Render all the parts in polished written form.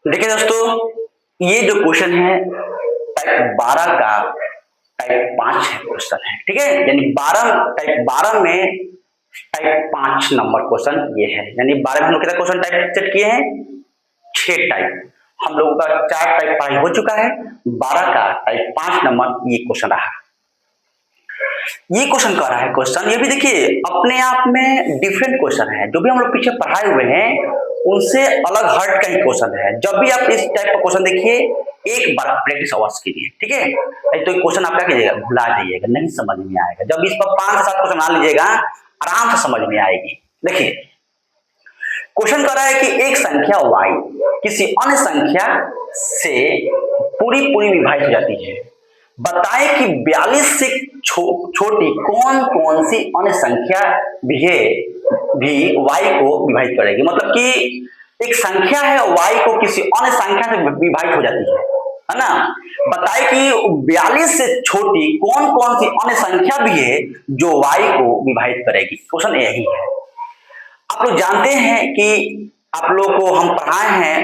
देखिए दोस्तों, ये जो क्वेश्चन है टाइप 12 का टाइप 5 है क्वेश्चन है, ठीक है। यानी 12 टाइप 12 में टाइप 5 नंबर क्वेश्चन ये है। यानी 12 में हम लोग कितना क्वेश्चन टाइप सेट किए हैं? 6 टाइप। हम लोगों का 4 टाइप पढ़ाई हो चुका है, 12 का टाइप 5 नंबर ये क्वेश्चन रहा। ये क्वेश्चन कह रहा है, क्वेश्चन ये भी देखिए अपने आप में डिफरेंट क्वेश्चन है। जो भी हम लोग पीछे पढ़ाए हुए हैं उनसे अलग हट का ही क्वेश्चन है। जब भी आप इस टाइप का क्वेश्चन देखिए एक बार प्रैक्टिस अवश्य कीजिए, ठीक है। नहीं तो क्वेश्चन आप क्या कीजिएगा, भुला जाइएगा, नहीं समझ में आएगा। जब इस पर 5 से 7 क्वेश्चन बना लीजिएगा आराम से समझ में आएगी। देखिए क्वेश्चन कर रहा है कि एक संख्या y किसी अन्य संख्या से पूरी पूरी विभाजित हो जाती है। बताएं कि 42 से छोटी कौन कौन सी अन्य संख्या भी y को विभाजित करेगी। मतलब कि एक संख्या है y को किसी अन्य संख्या से विभाजित हो जाती है ना। बताए कि 42 से छोटी कौन कौन सी अन्य संख्या भी है जो y को विभाजित करेगी। क्वेश्चन यही है। आप लोग जानते हैं कि आप लोग को हम पढ़ाए हैं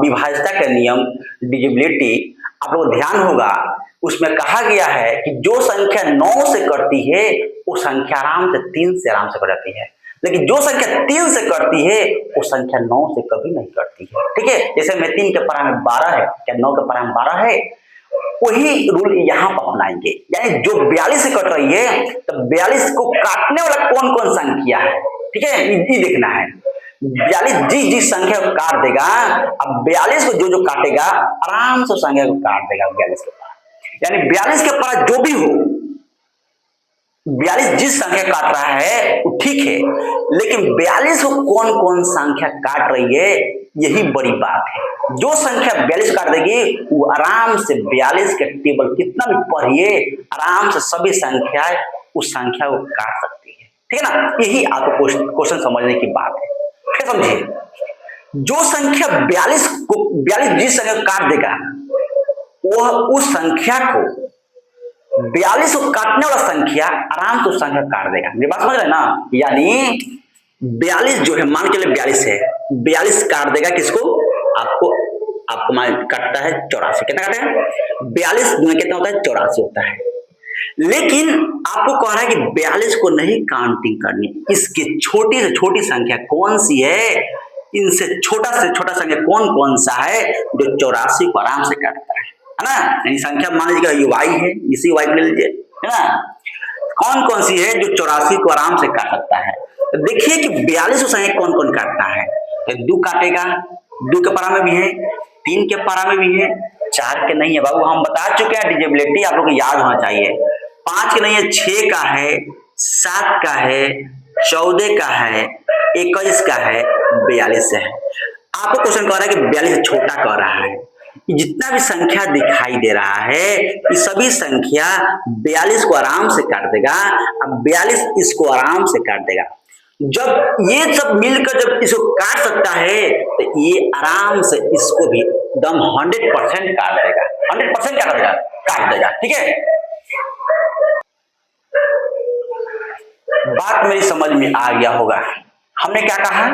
विभाज्यता के नियम, डिविजिबिलिटी। आप लोग ध्यान होगा उसमें कहा गया है कि जो संख्या 9 से कटती है वो संख्या आराम से 3 से आराम से कट जाती है, लेकिन जो संख्या 3 से कटती है वो संख्या 9 से कभी नहीं कटती है, ठीक है। जैसे में 3 के परा में 12 है, क्या 9 के परा में 12 है? वही रूल यहाँ पर अपनाएंगे। यानी जो 42 से कट रही है तो 42 को काटने वाला कौन कौन संख्या है, ठीक है, ये देखना है। 42 जिस संख्या को काट देगा, अब 42 को जो जो काटेगा आराम से संख्या को काट देगा 42 के पास। यानी 42 के पास जो भी हो, 42 जिस संख्या काट रहा है वो ठीक है, लेकिन 42 को कौन कौन संख्या काट रही है यही बड़ी बात है। जो संख्या 42 काट देगी वो आराम से 42 के टेबल कितना भी पढ़िए आराम से सभी संख्याएं उस संख्या को काट सकती है, ठीक है ना। यही आपको क्वेश्चन समझने की बात है, क्या समझिए। जो संख्या 42 जिस संख्या काट देगा वह उस संख्या को 42 को काटने वाला संख्या आराम से उस संख्या काट देगा। मेरी बात समझ रहे हैं ना। यानी 42 जो है, मान के लिए 42 है, 42 काट देगा किसको? आपको मान काटता है 84। कितना काटेगा? 42 में कितना होता है? 84 होता है। लेकिन आपको कह रहा है कि 42 को नहीं काउंटिंग करनी, इसकी छोटी से छोटी संख्या कौन सी है, इनसे छोटा से छोटा संख्या कौन कौन सा है जो 84 को आराम से काटता है ना। यानी संख्या मान लीजिएगा ये y है, इसी y को ले लीजिए, है ना। कौन कौन सी है जो 84 को आराम से काट सकता है? तो देखिए कि 42 संख्या कौन कौन काटता है। तो 2 काटेगा, 2 के पारा में भी है, 3 के पारा में भी है, 4 के नहीं है बाबू, हम बता चुके हैं डिविजिबिलिटी आप लोग को याद होना चाहिए। 5 के नहीं है, 6 का है, 7 का है, 14 का है, 21 का है, 42 है। आपको क्वेश्चन कह रहा है कि 42 से छोटा कह रहा है। जितना भी संख्या दिखाई दे रहा है ये सभी संख्या 42 को आराम से काट देगा। अब 42 इसको आराम से काट देगा। जब ये सब मिलकर जब इसको काट सकता है तो ये आराम से इसको भी एकदम 100% काट देगा, 100% काट देगा, ठीक है। बात मेरी समझ में आ गया होगा। हमने क्या कहा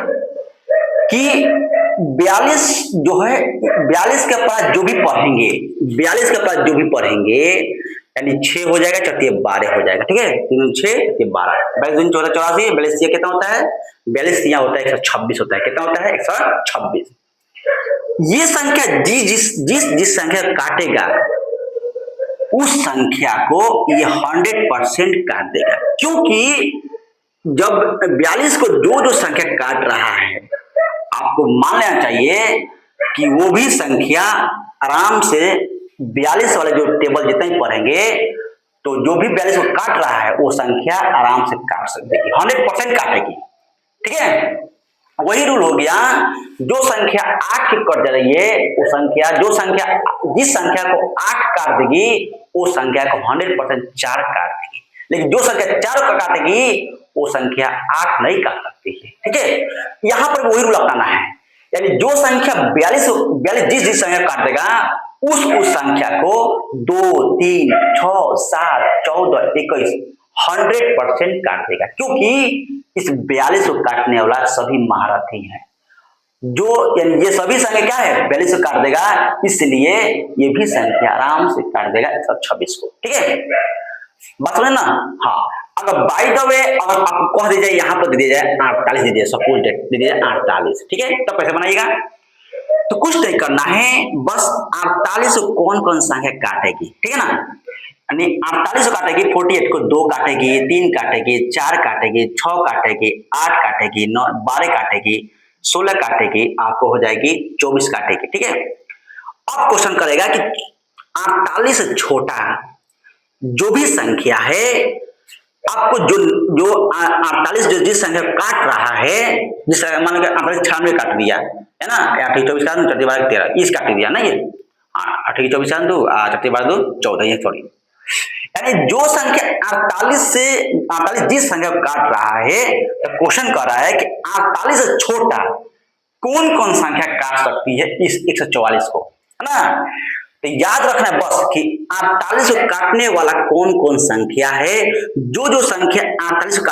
कि 42 जो है, 42 के पास जो भी पढ़ेंगे, 42 के पास जो भी पढ़ेंगे यानी 6 हो जाएगा, 12 हो जाएगा, ठीक है। 3 6 12, 22 14 84, 42 कितना होता है? 42 यहाँ होता है 126 होता है। कितना होता है? 126। ये संख्या जिस संख्या काटेगा उस संख्या को ये 100% काट देगा, क्योंकि जब 42 को जो जो संख्या काट रहा है आपको मान लेना चाहिए कि वो भी संख्या आराम से 42 वाले जो टेबल जितने ही पढ़ेंगे तो जो भी 42 को काट रहा है वो संख्या आराम से काट सकती है, 100% काटेगी, ठीक है। वही रूल हो गया, जो संख्या 8 की कट जा रही है वो संख्या जिस संख्या को 8 काट देगी वो संख्या को 100% 4 काट देगी, लेकिन जो संख्या 4 को काटेगी वो संख्या 8 नहीं काट सकती है, ठीक है। यहां पर वही रूल अपनाना है। यानी जो संख्या 42 जिस संख्या काट देगा उस संख्या को 2 3 6 7 14 21 100% काट देगा, क्योंकि इस 42 को काटने वाला सभी महारथी हैं। जो यानी ये सभी संख्या क्या है 42 को काट देगा, इसलिए ये भी संख्या आराम से काट देगा 126 को। ठीक है, बात समझे ना। हाँ, अगर बाय द वे अगर आपको कह दिया जाए यहाँ पर दे दिया जाए 48 दे दिया, सपोज दे दिया जाए 48, ठीक है, तब कैसे बनाइएगा? तो कुछ नहीं करना है, बस 48 को कौन कौन संख्या काटेगी, ठीक है ना, यानी 48 को काटेगी, 48 को 2 काटेगी, 3 काटेगी, 4 काटेगी, 6 काटेगी, 8 काटेगी, 9 12 काटेगी, 16 काटेगी, आपको हो जाएगी 24 काटेगी। ठीक है, अब क्वेश्चन करेगा कि 48 से छोटा जो भी संख्या है, आपको जो जो 48 जो जिस संख्या काट रहा है, जिस मान लो 48 96 काट दिया है ना, 28 24 काट 13 13 इस काट दिया ना, ये 28 24 काट दो 13 2 14, ये सॉरी, यानी जो संख्या 48 से 48 जिस संख्या को काट रहा है, तो क्वेश्चन कर रहा है कि 48 से छोटा कौन कौन संख्या काट सकती है इस 144 को, है ना। तो याद रखना है बस कि 48 को काटने वाला कौन कौन संख्या है, जो जो संख्या 48 को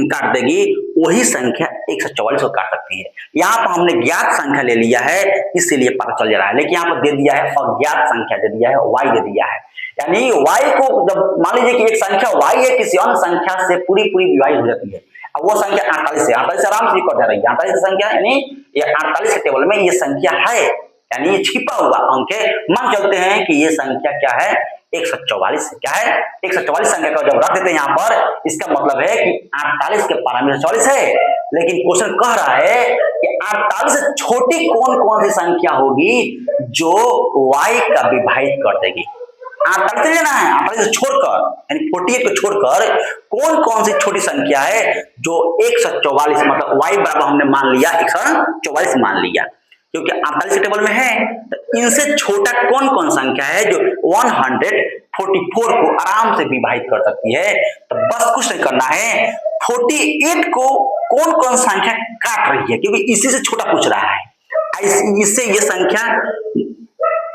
काट देगी वही संख्या 144 को काट सकती है। यहाँ पर हमने ज्ञात संख्या ले लिया है, इसीलिए पता चल जा रहा है, लेकिन यहाँ पर दे दिया है अज्ञात संख्या दे दिया है, y दे दिया है, यानी y को जब मान लीजिए कि एक संख्या y है किसी अन्य संख्या से पूरी पूरी विभाजित हो जाती है, अब वो संख्या 48 से आराम से कट जा रही है, 48 संख्या यानी ये 48 के टेबल में ये संख्या है, यानी ये छिपा हुआ अंक है, मान चलते हैं कि ये संख्या क्या है 144, क्या है 144 संख्या को जब रख देते हैं यहाँ पर, इसका मतलब है कि 48 के पैरामीटर 44 है, लेकिन क्वेश्चन कह रहा है कि 48 से छोटी कौन कौन सी संख्या होगी जो y का विभाजित कर देगी। 48 लेना है, 48 से छोड़कर यानी 48 को छोड़कर कौन कौन सी छोटी संख्या है जो 144 मतलब y बराबर हमने मान लिया 144 मान लिया, क्योंकि 48 टेबल में है, तो इनसे छोटा कौन कौन संख्या है जो 144 को आराम से विभाजित कर सकती है। तो बस कुछ नहीं करना है, 48 को कौन कौन संख्या काट रही है, क्योंकि इसी से छोटा पूछ रहा है, इससे ये संख्या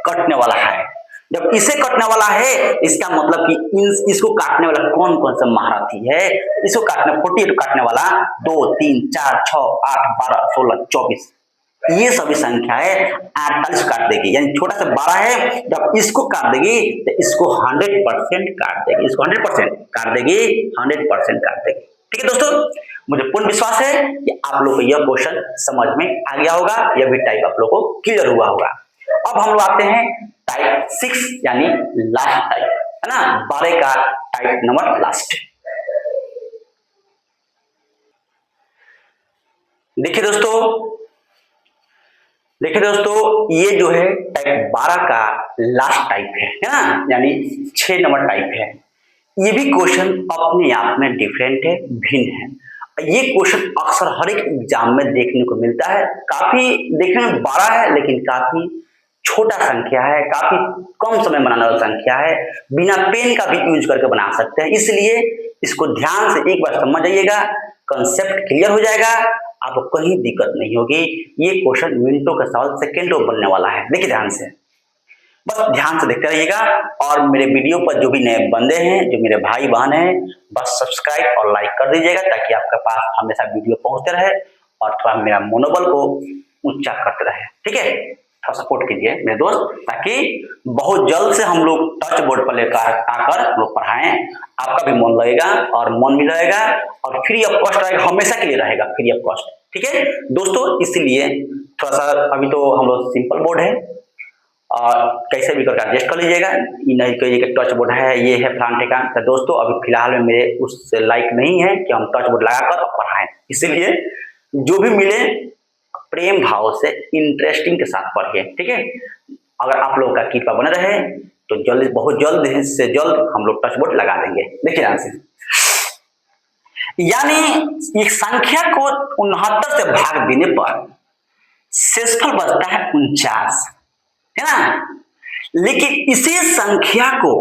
कटने वाला है, जब इसे कटने वाला है इसका मतलब कि इसको काटने वाला कौन कौन सा महारथी है, इसको काटने 48 काटने वाला 2 3 4 6 8 12 16 24 ये सभी संख्या है 48 काट देगी, यानी छोटा सा 12 है, जब इसको काट देगी तो इसको 100% काट देगी, इसको 100% काट देगी, 100% काट देगी। ठीक है दोस्तों, मुझे पूर्ण विश्वास है कि आप लोग को यह क्वेश्चन समझ में आ गया होगा, यह भी टाइप आप लोग को क्लियर हुआ होगा। अब हम लोग आते हैं टाइप 6 यानी लास्ट टाइप, है ना, 12 का टाइप नंबर लास्ट। देखिए दोस्तों ये जो है टाइप 12 का लास्ट टाइप है ना, यानी 6 नंबर टाइप है। ये भी क्वेश्चन अपने आप में डिफरेंट है, भिन्न है। ये क्वेश्चन अक्सर हर एक एग्जाम में देखने को मिलता है, काफी देखने में 12 है लेकिन काफी छोटा संख्या है, काफी कम समय बनाने वाला संख्या है, बिना पेन का भी यूज करके बना सकते हैं, इसलिए इसको ध्यान से एक बार समझ जाइएगा, कंसेप्ट क्लियर हो जाएगा, आपको कहीं दिक्कत नहीं होगी। ये क्वेश्चन मिनटों का सवाल सेकेंडों बनने वाला है, देखिए ध्यान से, बस ध्यान से देखते रहिएगा। और मेरे वीडियो पर जो भी नए बंदे हैं, जो मेरे भाई बहन हैं, बस सब्सक्राइब और लाइक कर दीजिएगा ताकि आपके पास हमेशा वीडियो पहुंचते रहे और थोड़ा मेरा मनोबल को ऊंचा करते रहे। ठीक है, थोड़ा सपोर्ट कीजिए मेरे दोस्त, ताकि बहुत जल्द से हम लोग टच बोर्ड पर लेकर आकर लोग पढ़ाएं, आपका भी मन लगेगा और मन भी लगेगा और फ्री ऑफ कॉस्ट रहेगा, हमेशा के लिए रहेगा फ्री ऑफ कॉस्ट। ठीक है दोस्तों, इसलिए थोड़ा सा अभी तो हम लोग सिंपल बोर्ड है और कैसे भी करके एडजस्ट कर लीजिएगा, नहीं कहिए कि टच बोर्ड है ये है फलान ठिकान। तो दोस्तों अभी फिलहाल में मेरे उस लाइक नहीं है कि हम टच बोर्ड लगाकर और पढ़ाएं, इसलिए जो भी मिले प्रेम भाव से इंटरेस्टिंग के साथ पढ़िए। ठीक है, अगर आप लोगों का कृपा बने रहे तो जल्द बहुत जल्द से जल्द हम लोग टच बोर्ड लगा देंगे। देखिए ध्यान से, यानी एक संख्या को 69 से भाग देने पर शेषफल बचता है 49, है ना, लेकिन इसी संख्या को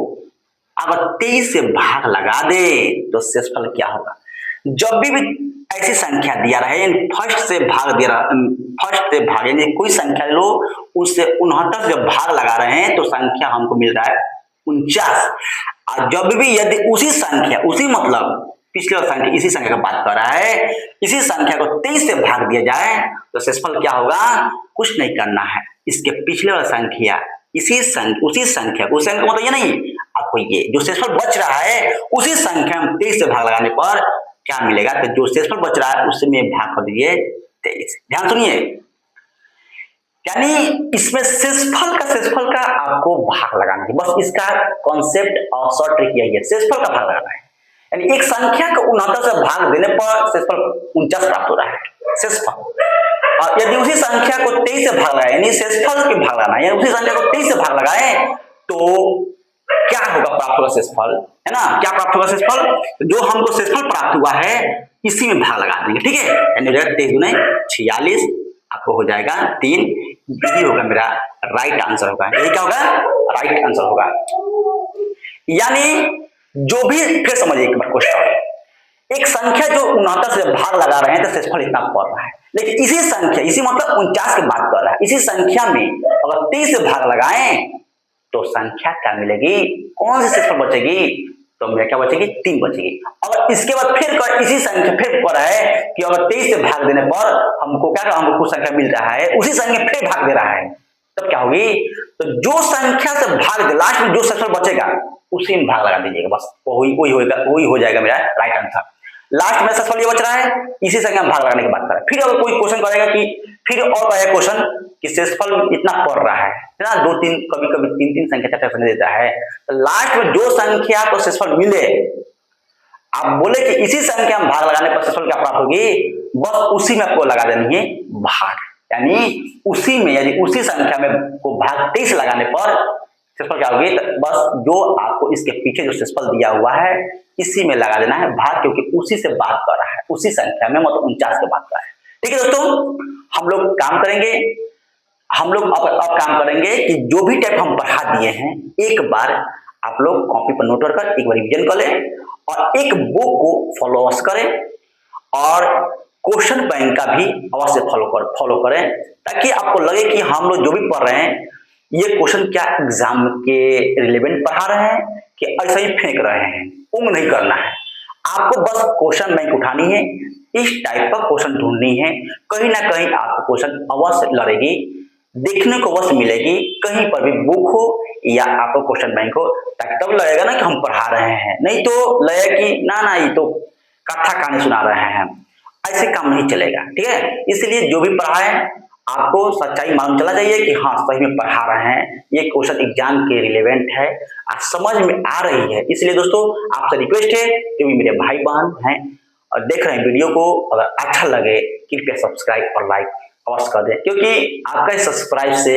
अगर 23 से भाग लगा दे तो शेषफल क्या होगा। जब भी ऐसी संख्या दिया रहे, फर्स्ट से भाग दे रहा, फर्स्ट से भाग यानी कोई संख्या लो उससे 69 से भाग लगा रहे हैं तो संख्या हमको मिल रहा है 49। और जब भी यदि उसी संख्या उसी मतलब पिछले वाला संख्या इसी संख्या का बात कर रहा है, इसी संख्या को 23 से भाग दिया जाए तो शेषफल क्या होगा, कुछ नहीं करना है, इसके पिछले वाला संख्या उसी संख्या मतलब ये नहीं, आपको ये जो शेषफल बच रहा है उसी संख्या में 23 से भाग लगाने पर क्या मिलेगा, तो जो शेषफल बच रहा है उसमें भाग कर दीजिए 23। ध्यान सुनिए, यानी इसमें शेषफल का आपको भाग लगाना है, बस इसका कॉन्सेप्ट और शॉर्ट ट्रिक यही है, शेषफल का भाग लगाना है। यानी एक संख्या को 69 से भाग देने पर शेषफल 49 प्राप्त हो रहा है, शेषफल। और यदि उसी संख्या को 23 से भाग लगाए, यानी शेषफल के भाग लगाना, यानी उसी संख्या को 23 से भाग लगाए तो क्या होगा, प्राप्त होगा शेषफल, है ना, क्या प्राप्त होगा शेषफल, जो हमको शेषफल प्राप्त हुआ है इसी में भाग लगा देंगे, ठीक है। यानी 23 गुने 46 आपको हो जाएगा 3, यही होगा मेरा राइट आंसर होगा, यही क्या होगा, राइट आंसर होगा। यानी जो भी, फिर समझिए एक बार क्वेश्चन, एक संख्या जो 69 से भाग लगा रहे हैं तो शेषफल इतना पड़ रहा है, लेकिन इसी संख्या, इसी मतलब 49 की बात कर रहा है, इसी संख्या में अगर 23 से भाग लगाएं तो संख्या क्या मिलेगी, कौन सी शेषफल बचेगी, तो मेरा क्या बचेगी, 3 बचेगी। अगर इसके बाद फिर इसी संख्या फिर पड़ रहा है कि अगर 23 से भाग देने पर हमको क्या, हमको कुछ संख्या मिल रहा है, उसी संख्या फिर भाग दे रहा है, तब क्या होगी, तो जो संख्या से भाग दे लास्ट में जो शेषफल बचेगा उसी में भाग लगा दीजिएगा, बस वही हो जाएगा मेरा राइट आंसर। लास्ट में शेषफल ये बच रहा है, इसी संख्या में भाग लगाने की बात करें। फिर अगर कोई क्वेश्चन करेगा कि फिर और आएगा क्वेश्चन कि शेषफल इतना पड़ रहा है ना, 2-3 कभी 3-3 संख्या 4 संख्या देता है, तो लास्ट में जो संख्या को शेषफल मिले, आप बोले कि इसी संख्या में भाग लगाने पर शेषफल क्या प्राप्त होगी, बस उसी में आपको लगा देनी है भाग, यानी उसी में, यानी उसी संख्या में को भाग 23 लगाने पर शेषफल क्या होगी, तो बस जो आपको इसके पीछे जो शेषफल दिया हुआ है इसी में लगा देना है भाग, क्योंकि उसी से बात कर रहा है, उसी संख्या में, मतलब 49 की बात कर रहा है। ठीक है दोस्तों, हम लोग काम करेंगे, हम लोग अब काम करेंगे कि जो भी टाइप हम पढ़ा दिए हैं एक बार आप लोग कॉपी पर नोट कर एक बार रिवीजन कर लें और एक बुक को फॉलो करें और क्वेश्चन बैंक का भी अवश्य फॉलो करें, ताकि आपको लगे कि हम लोग जो भी पढ़ रहे हैं ये क्वेश्चन क्या एग्जाम के रिलेवेंट पढ़ा रहे हैं कि ऐसा ही फेंक रहे हैं, उंग नहीं करना है। आपको बस क्वेश्चन बैंक उठानी है, इस टाइप का क्वेश्चन ढूंढनी है, कहीं ना कहीं आपको क्वेश्चन अवश्य लड़ेगी, देखने को अवश्य मिलेगी, कहीं पर भी बुक हो या आपको क्वेश्चन बैंक हो, ताकि तब लगेगा ना कि हम पढ़ा रहे हैं, नहीं तो लगेगा कि ना ये तो कथा कहानी सुना रहे हैं, ऐसे काम नहीं चलेगा। ठीक है, इसलिए जो भी पढ़ा है आपको सच्चाई मालूम चला चाहिए कि हाँ सही में पढ़ा रहे हैं, ये क्वेश्चन एग्जाम के रिलेवेंट है, आज समझ में आ रही है। इसलिए दोस्तों आपसे रिक्वेस्ट है, जो भी मेरे भाई बहन हैं और देख रहे हैं वीडियो को, अगर अच्छा लगे कृपया सब्सक्राइब और लाइक अवश्य कर दें, क्योंकि आपका सब्सक्राइब से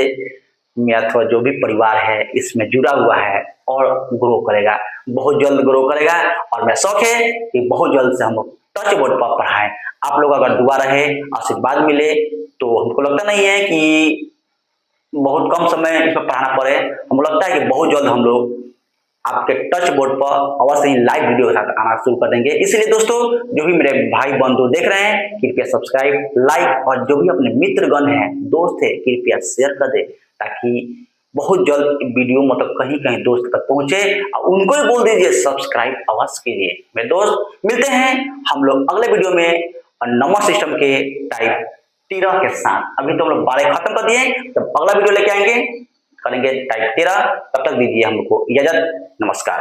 मेरा थोड़ा जो भी परिवार है इसमें जुड़ा हुआ है और ग्रो करेगा, बहुत जल्द ग्रो करेगा, और मेरा शौक है कि बहुत जल्द से हम लोग टच बोर्ड पर पढ़ाएं। आप लोग अगर दुआ रहे, आशीर्वाद मिले, तो हमको लगता नहीं है कि बहुत कम समय इसमें पढ़ाना पड़े, हमको लगता है कि बहुत जल्द हम लोग आपके टच बोर्ड पर अवश्य ही लाइव वीडियो के साथ आना शुरू कर देंगे। इसलिए दोस्तों जो भी मेरे भाई बंधु देख रहे हैं कृपया सब्सक्राइब, लाइक, और जो भी अपने मित्रगण हैं, दोस्त है, कृपया शेयर कर दे, ताकि बहुत जल्द वीडियो मतलब कहीं कहीं दोस्त तक पहुंचे, और उनको ही बोल दीजिए सब्सक्राइब अवश्य कीजिए। मेरे दोस्त मिलते हैं हम लोग अगले वीडियो में नंबर सिस्टम के टाइप 13 के साथ। अभी तो हम लोग 12 खत्म कर दिए, जब अगला वीडियो लेके आएंगे करेंगे टाइप 13, तब तक दीजिए हमको इजाजत, नमस्कार।